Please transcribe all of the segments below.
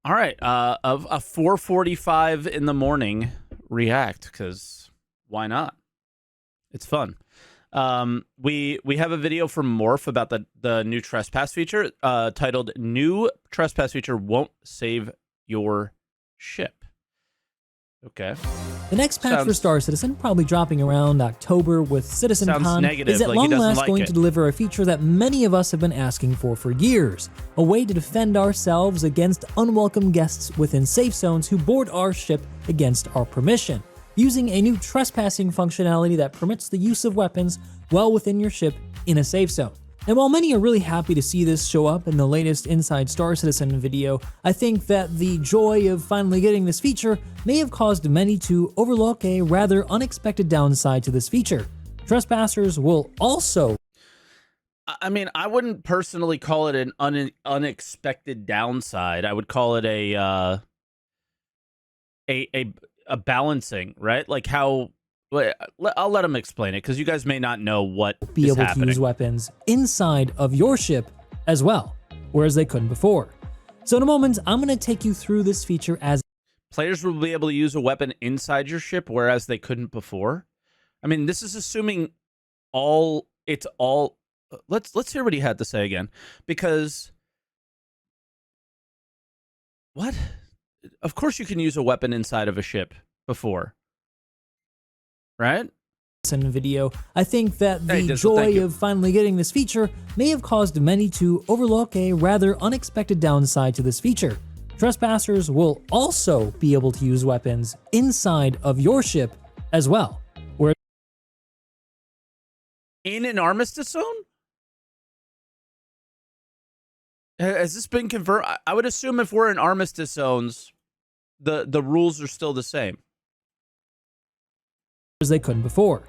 All right, of a 4:45 in the morning react, because why not? It's fun. We have a video from Morph about the new Trespass feature, titled "New Trespass Feature Won't Save Your Ship." Okay. The next patch for Star Citizen, probably dropping around October with CitizenCon, is at long last going to deliver a feature that many of us have been asking for years. A way to defend ourselves against unwelcome guests within safe zones who board our ship against our permission, using a new trespassing functionality that permits the use of weapons well within your ship in a safe zone. And while many are really happy to see this show up in the latest Inside Star Citizen video, I think that the joy of finally getting this feature may have caused many to overlook a rather unexpected downside to this feature. Trespassers will also... I mean, I wouldn't personally call it an unexpected downside. I would call it a balancing, right? Like how... I'll let him explain it, because you guys may not know what be is able happening. To use weapons inside of your ship as well, whereas they couldn't before. So in a moment, I'm going to take you through this feature as... Players will be able to use a weapon inside your ship, whereas they couldn't before? I mean, this is assuming it's all... Let's hear what he had to say again, because... What? Of course you can use a weapon inside of a ship before. Right? Video. I think that the joy of finally getting this feature may have caused many to overlook a rather unexpected downside to this feature. Trespassers will also be able to use weapons inside of your ship as well. In an armistice zone? Has this been confirmed? I would assume if we're in armistice zones, the rules are still the same. As they couldn't before.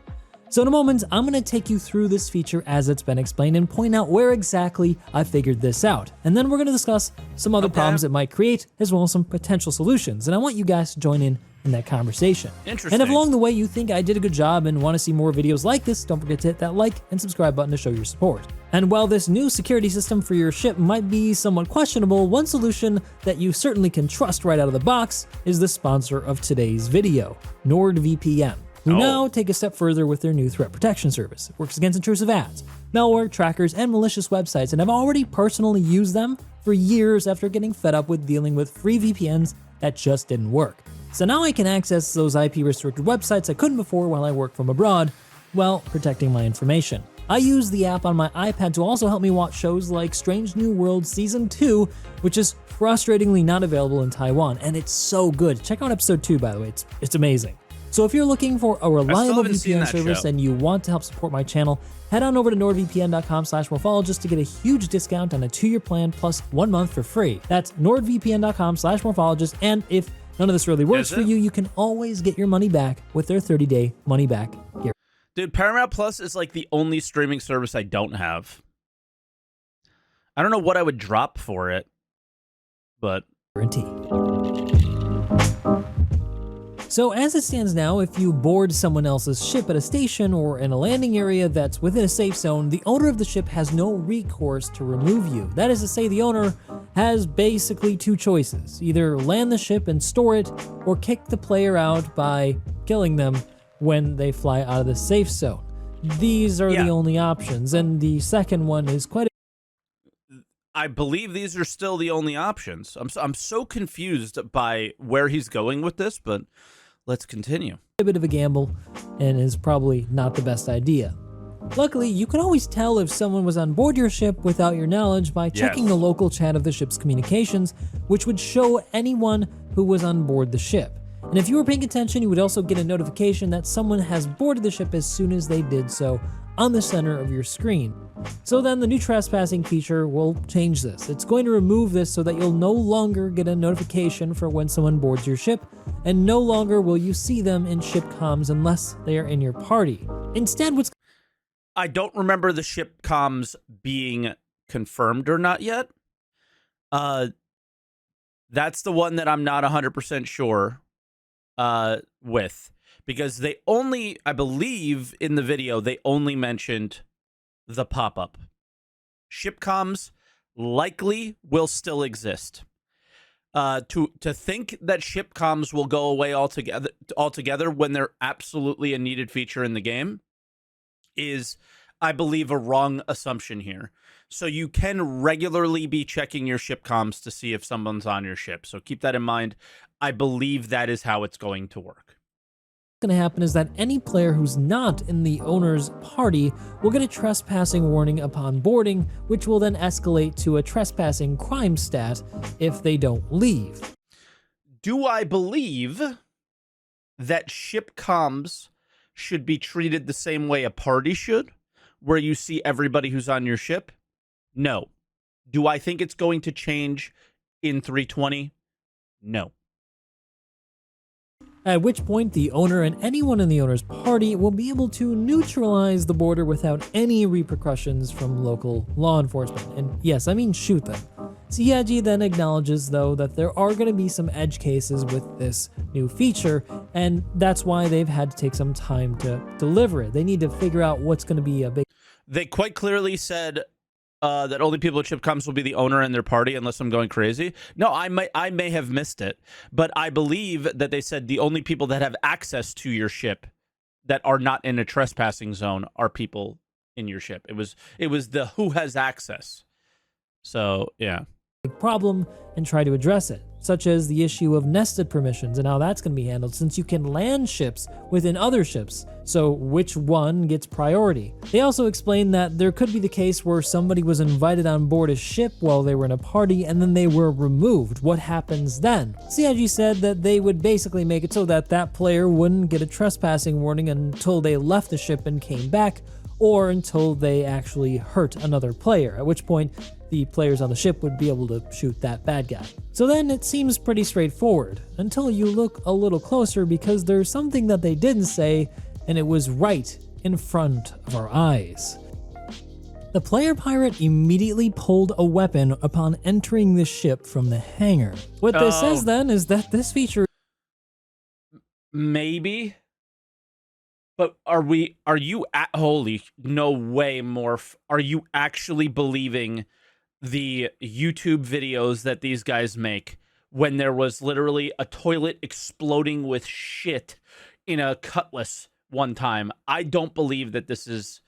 So in a moment, I'm going to take you through this feature as it's been explained and point out where exactly I figured this out. And then we're going to discuss some other problems it might create, as well as some potential solutions. And I want you guys to join in that conversation. Interesting. And if along the way you think I did a good job and want to see more videos like this, don't forget to hit that like and subscribe button to show your support. And while this new security system for your ship might be somewhat questionable, one solution that you certainly can trust right out of the box is the sponsor of today's video, NordVPN, who now take a step further with their new threat protection service. It works against intrusive ads, malware, trackers, and malicious websites, and I've already personally used them for years after getting fed up with dealing with free VPNs that just didn't work. So now I can access those IP-restricted websites I couldn't before while I work from abroad, while protecting my information. I use the app on my iPad to also help me watch shows like Strange New World Season 2, which is frustratingly not available in Taiwan, and it's so good. Check out episode 2, by the way, it's amazing. So if you're looking for a reliable VPN service and you want to help support my channel, head on over to nordvpn.com/morphologis to get a huge discount on a 2-year plan plus 1 month for free. That's nordvpn.com/morphologis, and if none of this really works for you, you can always get your money back with their 30-day money-back guarantee. Dude, Paramount Plus is like the only streaming service I don't have. I don't know what I would drop for it, but... So as it stands now, if you board someone else's ship at a station or in a landing area that's within a safe zone, the owner of the ship has no recourse to remove you. That is to say, the owner has basically 2 choices: either land the ship and store it, or kick the player out by killing them when they fly out of the safe zone. These are the only options, and the second one is quite... I believe these are still the only options. I'm so confused by where he's going with this, but let's continue. A bit of a gamble, and is probably not the best idea. Luckily, you can always tell if someone was on board your ship without your knowledge by checking the local chat of the ship's communications, which would show anyone who was on board the ship. And if you were paying attention, you would also get a notification that someone has boarded the ship as soon as they did so on the center of your screen. So then the new trespassing feature will change this. It's going to remove this so that you'll no longer get a notification for when someone boards your ship, and no longer will you see them in ship comms unless they are in your party. Instead, I don't remember the ship comms being confirmed or not yet. That's the one that I'm not 100% sure with. Because they only, I believe in the video, they only mentioned the pop-up. Ship comms likely will still exist. To think that ship comms will go away altogether when they're absolutely a needed feature in the game is, I believe, a wrong assumption here. So you can regularly be checking your ship comms to see if someone's on your ship. So keep that in mind. I believe that is how it's going to work. What's going to happen is that any player who's not in the owner's party will get a trespassing warning upon boarding, which will then escalate to a trespassing crime stat if they don't leave. Do I believe that ship comms should be treated the same way a party should, where you see everybody who's on your ship? No. Do I think it's going to change in 320? No. At which point, the owner and anyone in the owner's party will be able to neutralize the border without any repercussions from local law enforcement. And yes, I mean shoot them. CIG then acknowledges, though, that there are going to be some edge cases with this new feature, and that's why they've had to take some time to deliver it. They need to figure out what's going to be a big... They quite clearly said that only people with ship comms will be the owner and their party, unless I'm going crazy. No, I may have missed it, but I believe that they said the only people that have access to your ship that are not in a trespassing zone are people in your ship. It was the who has access. So yeah. Problem and try to address it, such as the issue of nested permissions and how that's going to be handled, since you can land ships within other ships, so which one gets priority. They also explained that there could be the case where somebody was invited on board a ship while they were in a party and then they were removed. What happens then? CIG said that they would basically make it so that that player wouldn't get a trespassing warning until they left the ship and came back, or until they actually hurt another player, at which point the players on the ship would be able to shoot that bad guy. So then it seems pretty straightforward, until you look a little closer, because there's something that they didn't say, and it was right in front of our eyes. The player pirate immediately pulled a weapon upon entering the ship from the hangar. What this says then is that this feature... Maybe... But holy, no way, Morph. Are you actually believing the YouTube videos that these guys make when there was literally a toilet exploding with shit in a cutlass one time? I don't believe that this is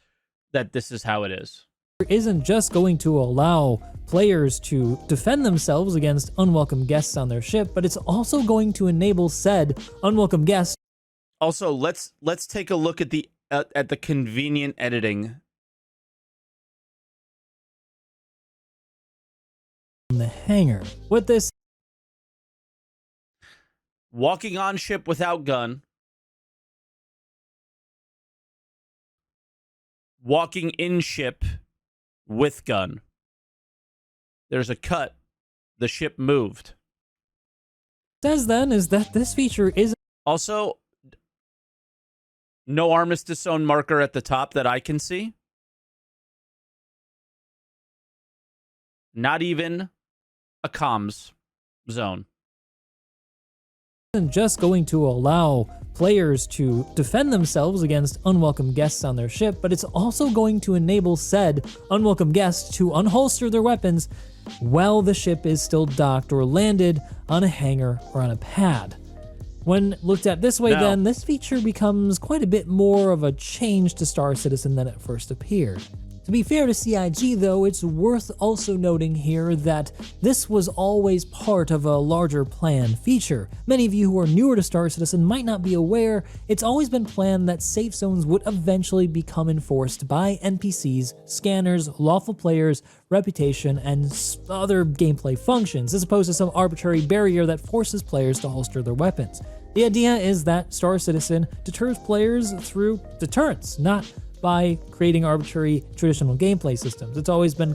how it is. Isn't just going to allow players to defend themselves against unwelcome guests on their ship, but it's also going to enable said unwelcome guests. Also, let's take a look at the convenient editing. From the hangar. What this... Walking on ship without gun. Walking in ship with gun. There's a cut. The ship moved. Says then is that this feature is... Also... No armistice zone marker at the top that I can see. Not even a comms zone. Isn't just going to allow players to defend themselves against unwelcome guests on their ship, but it's also going to enable said unwelcome guests to unholster their weapons while the ship is still docked or landed on a hangar or on a pad. When looked at this way, then, this feature becomes quite a bit more of a change to Star Citizen than it first appeared. To be fair to CIG, though, it's worth also noting here that this was always part of a larger planned feature. Many of you who are newer to Star Citizen might not be aware, it's always been planned that safe zones would eventually become enforced by NPCs, scanners, lawful players, reputation, and other gameplay functions, as opposed to some arbitrary barrier that forces players to holster their weapons. The idea is that Star Citizen deters players through deterrence, not by creating arbitrary traditional gameplay systems. It's always been...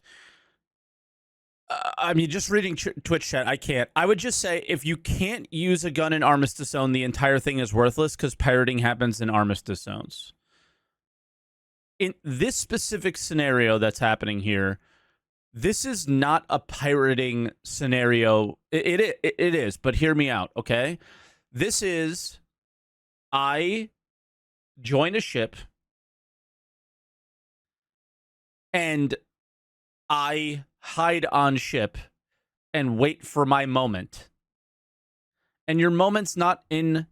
I mean, just reading Twitch chat, I can't. I would just say, if you can't use a gun in Armistice Zone, the entire thing is worthless, because pirating happens in Armistice Zones. In this specific scenario that's happening here, this is not a pirating scenario. It is, but hear me out, okay? This is, I join a ship, and I hide on ship and wait for my moment and your moment's not in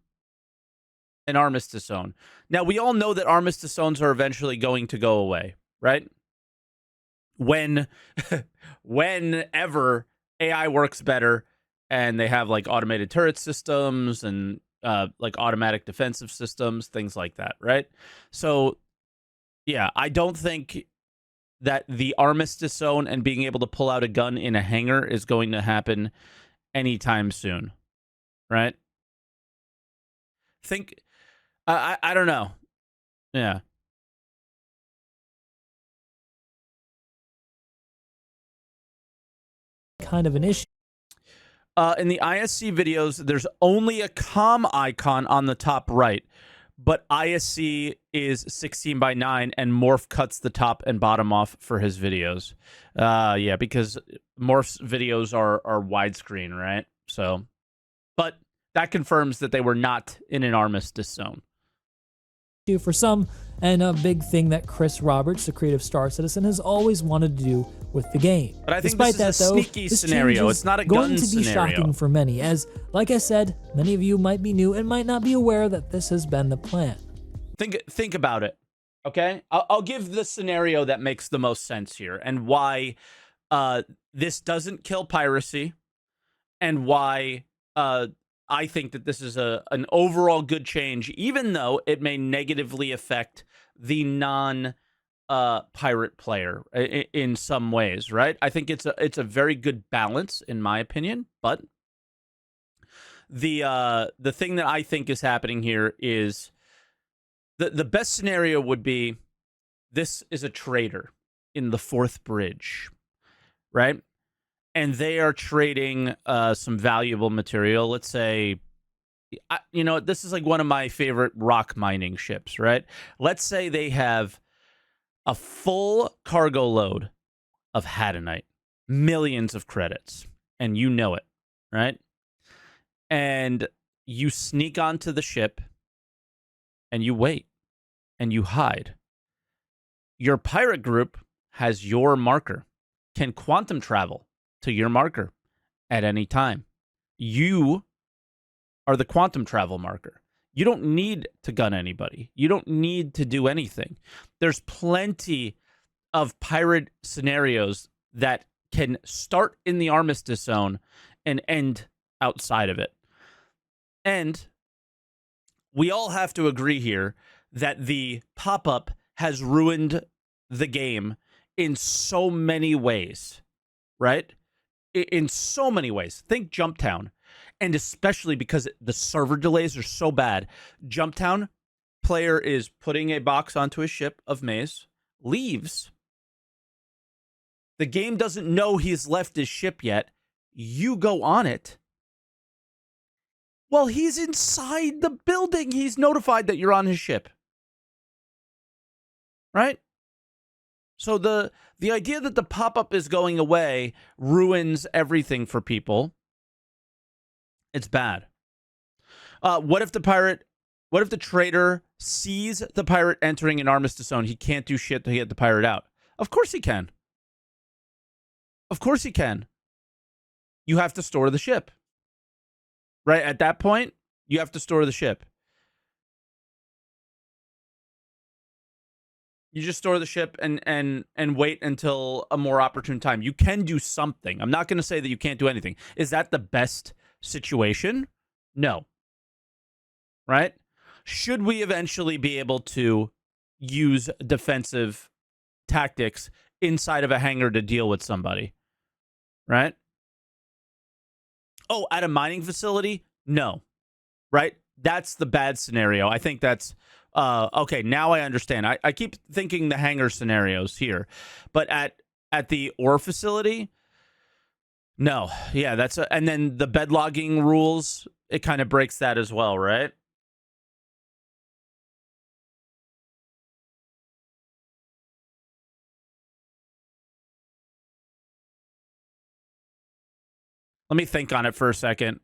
an armistice zone. Now, we all know that armistice zones are eventually going to go away, right? Whenever AI works better and they have like automated turret systems and like automatic defensive systems, things like that, right? So, yeah, I don't think that the armistice zone and being able to pull out a gun in a hangar is going to happen anytime soon, right? I don't know. Yeah. Kind of an issue. In the ISC videos, there's only a comm icon on the top right, but ISC is 16:9, and Morph cuts the top and bottom off for his videos. Yeah, because Morph's videos are widescreen, right? So, but that confirms that they were not in an armistice zone. For some, and a big thing that Chris Roberts, the creative Star Citizen, has always wanted to do with the game. But I think Despite this is that, a though, sneaky this scenario. change is It's not a going gun to be scenario. shocking for many, as, like I said, many of you might be new and might not be aware that this has been the plan. Think about it, okay? I'll give the scenario that makes the most sense here and why this doesn't kill piracy and why I think that this is an overall good change, even though it may negatively affect the non-pirate player in some ways, right? I think it's a very good balance, in my opinion, but the thing that I think is happening here is the best scenario would be this is a trader in the Fourth Bridge, right? And they are trading some valuable material. Let's say, this is like one of my favorite rock mining ships, right? Let's say they have a full cargo load of Hadanite, millions of credits, and you know it, right? And you sneak onto the ship and you wait and you hide. Your pirate group has your marker, can quantum travel to your marker at any time. You are the quantum travel marker. You don't need to gun anybody. You don't need to do anything. There's plenty of pirate scenarios that can start in the armistice zone and end outside of it. And we all have to agree here that the pop-up has ruined the game in so many ways, right? In so many ways. Think Jumptown. And especially because the server delays are so bad. Jumptown, player is putting a box onto his ship of maize, leaves. The game doesn't know he's left his ship yet. You go on it. Well, he's inside the building. He's notified that you're on his ship. Right? So the idea that the pop-up is going away ruins everything for people. It's bad. What if the trader sees the pirate entering an armistice zone? He can't do shit to get the pirate out. Of course he can. Of course he can. You have to store the ship. Right? At that point, you have to store the ship. You just store the ship and wait until a more opportune time. You can do something. I'm not going to say that you can't do anything. Is that the best situation? No. Right? Should we eventually be able to use defensive tactics inside of a hangar to deal with somebody? Right? Oh, at a mining facility? No. Right? That's the bad scenario. I think that's okay, now I understand. I keep thinking the hangar scenarios here. But at the ore facility, no. Yeah, and then the bed logging rules, it kind of breaks that as well, right? Let me think on it for a second.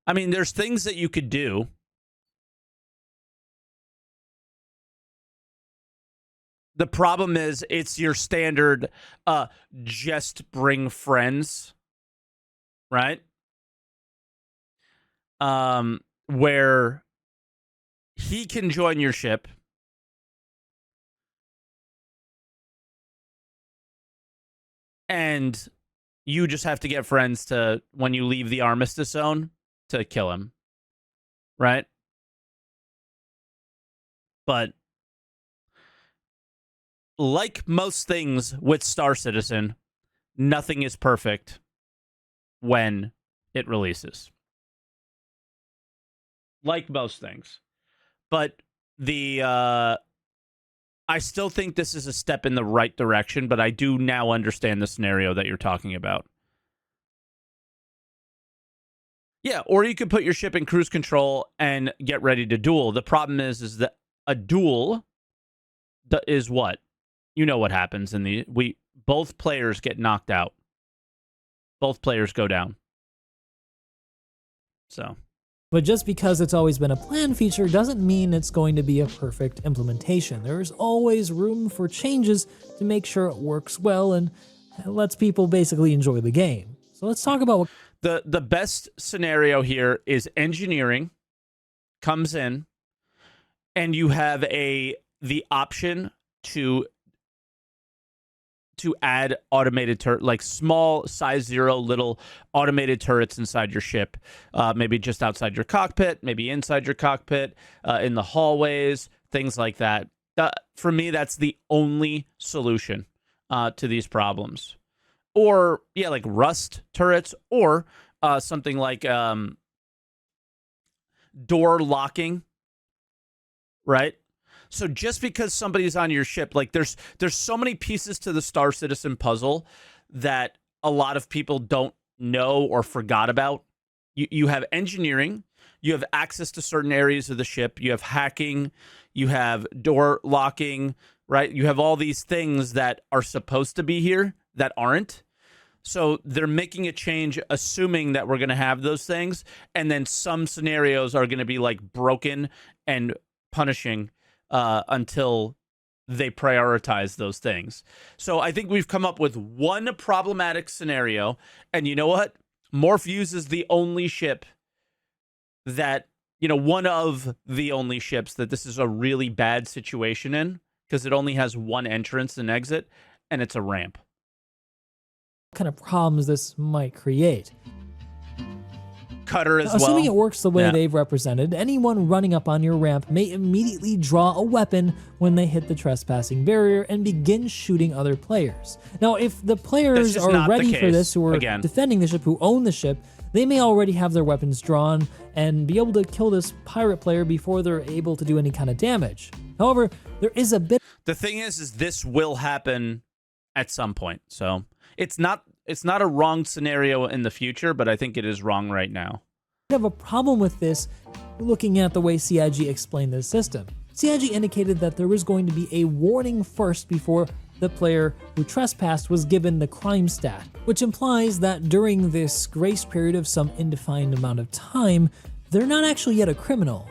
I mean, there's things that you could do. The problem is it's your standard just bring friends, right? where he can join your ship and you just have to get friends to, when you leave the armistice zone, to kill him, right? But like most things with Star Citizen, nothing is perfect when it releases. Like most things. But I still think this is a step in the right direction, but I do now understand the scenario that you're talking about. Yeah, or you could put your ship in cruise control and get ready to duel. The problem is that a duel is what? You know what happens in both players get knocked out. Both players go down. So, but just because it's always been a planned feature doesn't mean it's going to be a perfect implementation. There's always room for changes to make sure it works well and lets people basically enjoy the game. So let's talk about what the best scenario here is engineering comes in and you have the option to add automated like small size 0 little automated turrets inside your ship, maybe just outside your cockpit, maybe inside your cockpit, in the hallways, things like that. For me, that's the only solution to these problems. Or, yeah, like rust turrets, or something like door locking, right? So just because somebody's on your ship, like there's so many pieces to the Star Citizen puzzle that a lot of people don't know or forgot about. You have engineering, you have access to certain areas of the ship, you have hacking, you have door locking, right? You have all these things that are supposed to be here that aren't. So they're making a change, assuming that we're going to have those things, and then some scenarios are going to be like broken and punishing until they prioritize those things. So I think we've come up with one problematic scenario, and you know what? Morph uses the only ship that, one of the only ships that this is a really bad situation in, because it only has one entrance and exit, and it's a ramp. kind of problems this might create. Cutter as well. Assuming it works the way they've represented, anyone running up on your ramp may immediately draw a weapon when they hit the trespassing barrier and begin shooting other players. Now, if the players are ready for this, who are defending the ship, who own the ship, they may already have their weapons drawn and be able to kill this pirate player before they're able to do any kind of damage. However, there is a bit... The thing is this will happen at some point, so it's not a wrong scenario in the future, but I think it is wrong right now. I have a problem with this looking at the way CIG explained this system. CIG indicated that there was going to be a warning first before the player who trespassed was given the crime stat, which implies that during this grace period of some indefined amount of time, they're not actually yet a criminal.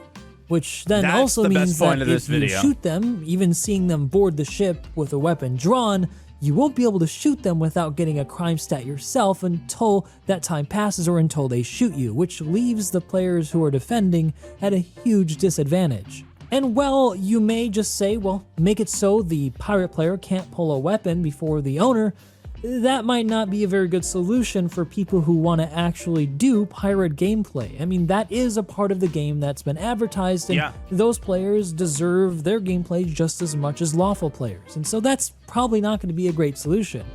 Which then also means that if you shoot them, even seeing them board the ship with a weapon drawn, you won't be able to shoot them without getting a crime stat yourself until that time passes or until they shoot you, which leaves the players who are defending at a huge disadvantage. And well, you may just say, well, make it so the pirate player can't pull a weapon before the owner. That might not be a very good solution for people who want to actually do pirate gameplay. I mean, that is a part of the game that's been advertised, and those players deserve their gameplay just as much as lawful players. And so that's probably not going to be a great solution.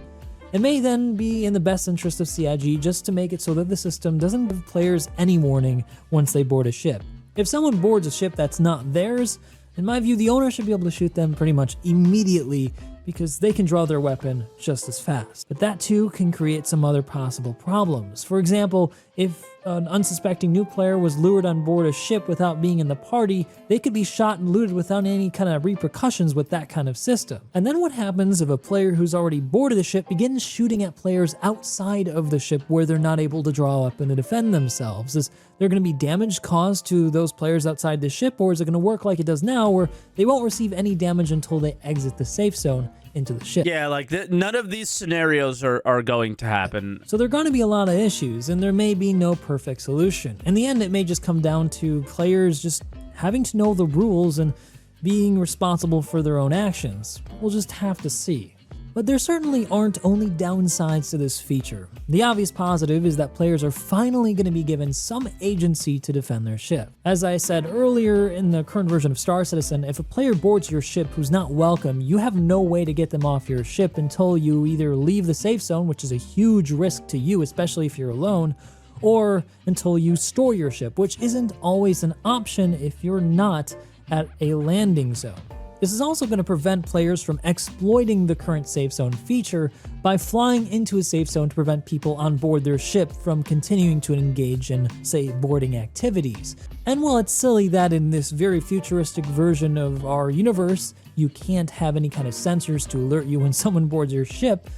It may then be in the best interest of CIG just to make it so that the system doesn't give players any warning once they board a ship. If someone boards a ship that's not theirs, in my view, the owner should be able to shoot them pretty much immediately because they can draw their weapon just as fast. But that too can create some other possible problems. For example, if an unsuspecting new player was lured on board a ship without being in the party, they could be shot and looted without any kind of repercussions with that kind of system. And then what happens if a player who's already boarded the ship begins shooting at players outside of the ship where they're not able to draw a weapon to defend themselves? Is there going to be damage caused to those players outside the ship, or is it going to work like it does now where they won't receive any damage until they exit the safe zone into the ship. Yeah, like none of these scenarios are going to happen. So there are going to be a lot of issues, and there may be no perfect solution. In the end, it may just come down to players just having to know the rules and being responsible for their own actions. We'll just have to see. But there certainly aren't only downsides to this feature. The obvious positive is that players are finally going to be given some agency to defend their ship. As I said earlier, in the current version of Star Citizen, if a player boards your ship who's not welcome, you have no way to get them off your ship until you either leave the safe zone, which is a huge risk to you, especially if you're alone, or until you store your ship, which isn't always an option if you're not at a landing zone. This is also going to prevent players from exploiting the current safe zone feature by flying into a safe zone to prevent people on board their ship from continuing to engage in, say, boarding activities. And while it's silly that in this very futuristic version of our universe, you can't have any kind of sensors to alert you when someone boards your ship,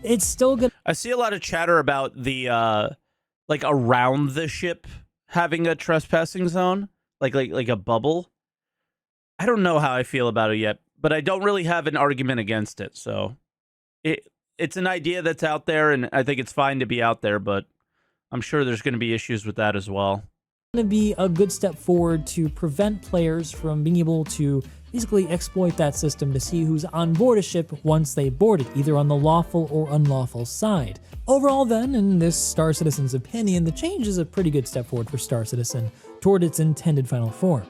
it's still good. I see a lot of chatter about the, like around the ship having a trespassing zone, like a bubble. I don't know how I feel about it yet, but I don't really have an argument against it. So it's an idea that's out there, and I think it's fine to be out there, but I'm sure there's going to be issues with that as well. It's going to be a good step forward to prevent players from being able to basically exploit that system to see who's on board a ship once they board it, either on the lawful or unlawful side. Overall then, in this Star Citizen's opinion, the change is a pretty good step forward for Star Citizen toward its intended final form.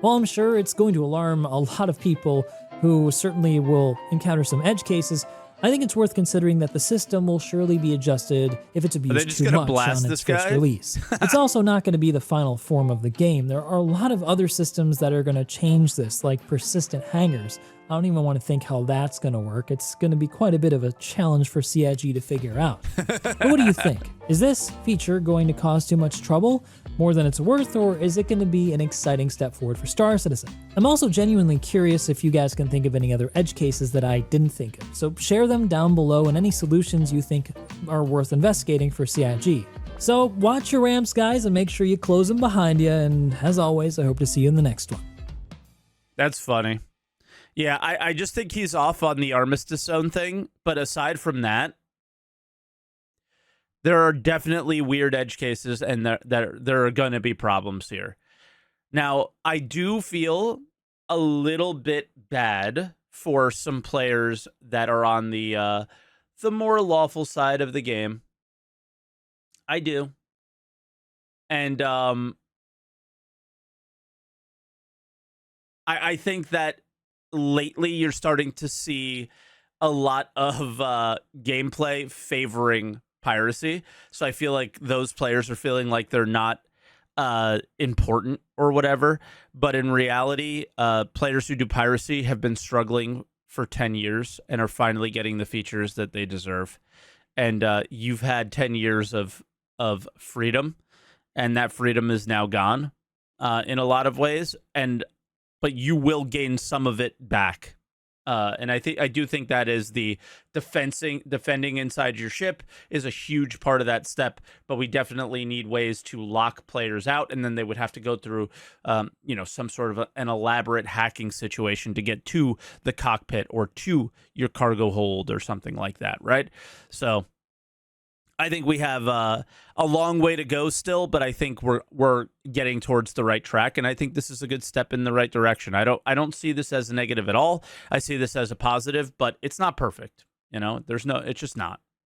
While I'm sure it's going to alarm a lot of people who certainly will encounter some edge cases, I think it's worth considering that the system will surely be adjusted if it's abused too much on its first release. It's also not going to be the final form of the game. There are a lot of other systems that are going to change this, like persistent hangars. I don't even want to think how that's going to work. It's going to be quite a bit of a challenge for CIG to figure out. But what do you think? Is this feature going to cause too much trouble, more than it's worth, or is it going to be an exciting step forward for Star Citizen? I'm also genuinely curious if you guys can think of any other edge cases that I didn't think of, so share them down below and any solutions you think are worth investigating for CIG. So watch your ramps, guys, and make sure you close them behind you, and as always, I hope to see you in the next one. That's funny. Yeah, I just think he's off on the Armistice Zone thing, but aside from that, there are definitely weird edge cases, and there are going to be problems here. Now, I do feel a little bit bad for some players that are on the more lawful side of the game. I do. And I think that lately you're starting to see a lot of gameplay favoring piracy. So I feel like those players are feeling like they're not important or whatever. But in reality, players who do piracy have been struggling for 10 years and are finally getting the features that they deserve. And you've had 10 years of freedom, and that freedom is now gone in a lot of ways. But you will gain some of it back. And I do think that is the defending inside your ship is a huge part of that step, but we definitely need ways to lock players out, and then they would have to go through some sort of an elaborate hacking situation to get to the cockpit or to your cargo hold or something like that, right? So I think we have a long way to go still, but I think we're getting towards the right track, and I think this is a good step in the right direction. I don't see this as a negative at all. I see this as a positive, but it's not perfect. It's just not.